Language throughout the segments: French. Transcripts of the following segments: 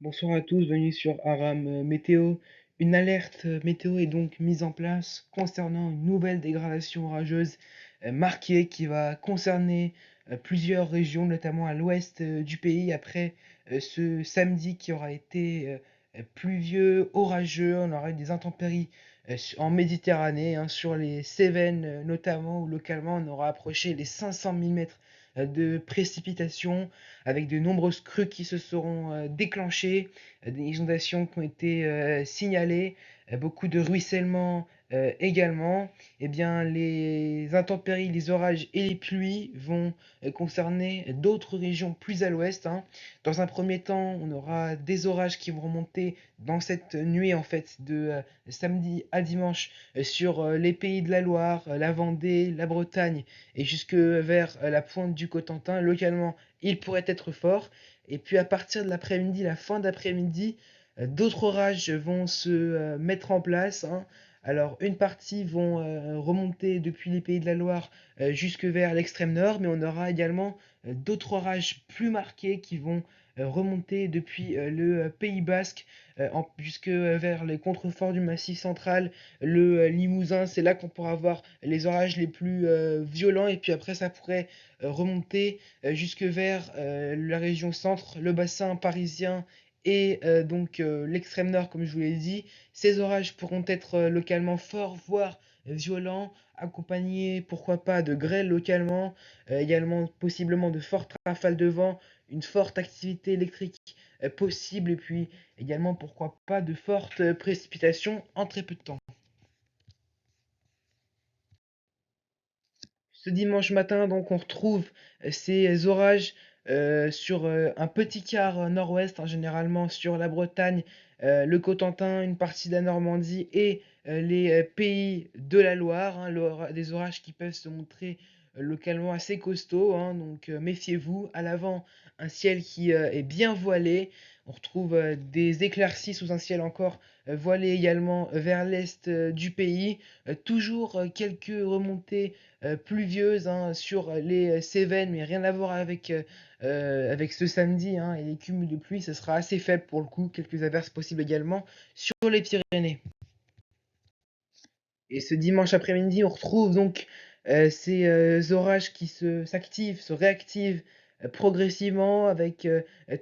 Bonsoir à tous, bienvenue sur Aram Météo. Une alerte météo est donc mise en place concernant une nouvelle dégradation orageuse marquée qui va concerner plusieurs régions, notamment à l'ouest du pays, après ce samedi qui aura été pluvieux, orageux. On aura eu des intempéries en Méditerranée, hein, sur les Cévennes notamment, où localement on aura approché les 500 mm de précipitations, avec de nombreuses crues qui se seront déclenchées, des inondations qui ont été signalées, beaucoup de ruissellement également. Eh bien, les intempéries, les orages et les pluies vont concerner d'autres régions plus à l'ouest, hein. Dans un premier temps, on aura des orages qui vont remonter dans cette nuit en fait de samedi à dimanche sur les pays de la Loire, la Vendée, la Bretagne et jusque vers la pointe du Cotentin. Localement, il pourrait être fort. Et puis à partir de l'après-midi, la fin d'après-midi, d'autres orages vont se mettre en place, hein. Alors une partie vont remonter depuis les pays de la Loire jusque vers l'extrême nord, mais on aura également d'autres orages plus marqués qui vont remonter depuis le Pays Basque jusque vers les contreforts du Massif central, le Limousin. C'est là qu'on pourra voir les orages les plus violents, et puis après ça pourrait remonter jusque vers la région centre, le bassin parisien et donc l'extrême nord, comme je vous l'ai dit. Ces orages pourront être localement forts, voire violents, accompagnés, pourquoi pas, de grêle localement, également possiblement de fortes rafales de vent, une forte activité électrique possible, et puis également, pourquoi pas, de fortes précipitations en très peu de temps. Ce dimanche matin, donc, on retrouve ces orages sur un petit quart nord-ouest, hein, généralement sur la Bretagne, le Cotentin, une partie de la Normandie et les pays de la Loire, hein, des orages qui peuvent se montrer localement assez costauds, hein, donc méfiez-vous. À l'avant, un ciel qui est bien voilé. On retrouve des éclaircies sous un ciel encore voilé également vers l'est du pays. Toujours quelques remontées pluvieuse, hein, sur les Cévennes, mais rien à voir avec ce samedi, hein, et les cumuls de pluie, ce sera assez faible pour le coup, quelques averses possibles également sur les Pyrénées. Et ce dimanche après-midi, on retrouve donc ces orages qui s'activent, se réactivent progressivement, avec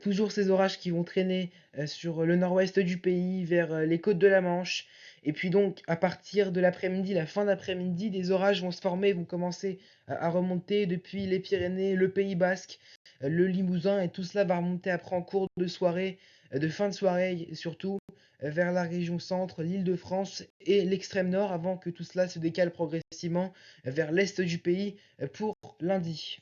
toujours ces orages qui vont traîner sur le nord-ouest du pays, vers les côtes de la Manche. Et puis donc, à partir de l'après-midi, la fin d'après-midi, des orages vont se former, vont commencer à remonter depuis les Pyrénées, le Pays Basque, le Limousin, et tout cela va remonter après en cours de soirée, de fin de soirée surtout, vers la région centre, l'Île-de-France et l'extrême nord, avant que tout cela se décale progressivement vers l'est du pays pour lundi.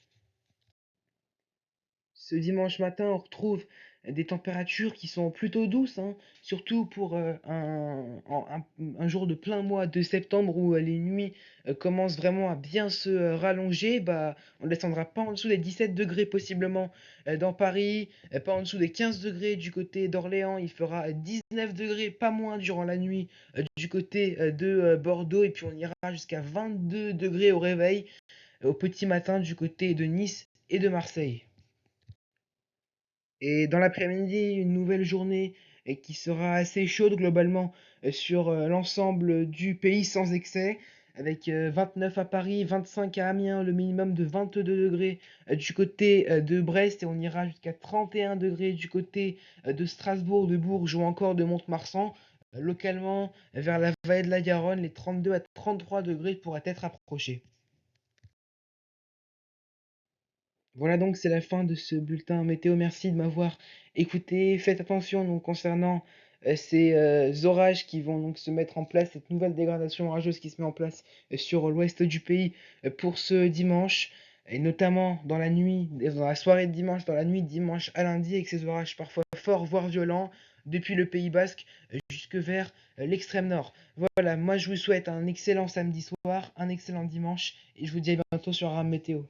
Ce dimanche matin, on retrouve des températures qui sont plutôt douces, hein, surtout pour un jour de plein mois de septembre, où les nuits commencent vraiment à bien se rallonger. Bah, on ne descendra pas en dessous des 17 degrés possiblement dans Paris, pas en dessous des 15 degrés du côté d'Orléans. Il fera 19 degrés, pas moins, durant la nuit du côté de Bordeaux, et puis on ira jusqu'à 22 degrés au réveil au petit matin du côté de Nice et de Marseille. Et dans l'après-midi, une nouvelle journée qui sera assez chaude globalement sur l'ensemble du pays sans excès, avec 29 à Paris, 25 à Amiens, le minimum de 22 degrés du côté de Brest, et on ira jusqu'à 31 degrés du côté de Strasbourg, de Bourges ou encore de Mont-de-Marsan. Localement, vers la vallée de la Garonne, les 32 à 33 degrés pourraient être approchés. Voilà, donc c'est la fin de ce bulletin météo. Merci de m'avoir écouté. Faites attention donc concernant ces orages qui vont donc se mettre en place, cette nouvelle dégradation orageuse qui se met en place sur l'ouest du pays pour ce dimanche, et notamment dans la nuit, dans la soirée de dimanche, dans la nuit de dimanche à lundi, avec ces orages parfois forts, voire violents, depuis le Pays Basque jusque vers l'extrême nord. Voilà, moi je vous souhaite un excellent samedi soir, un excellent dimanche, et je vous dis à bientôt sur Ram Météo.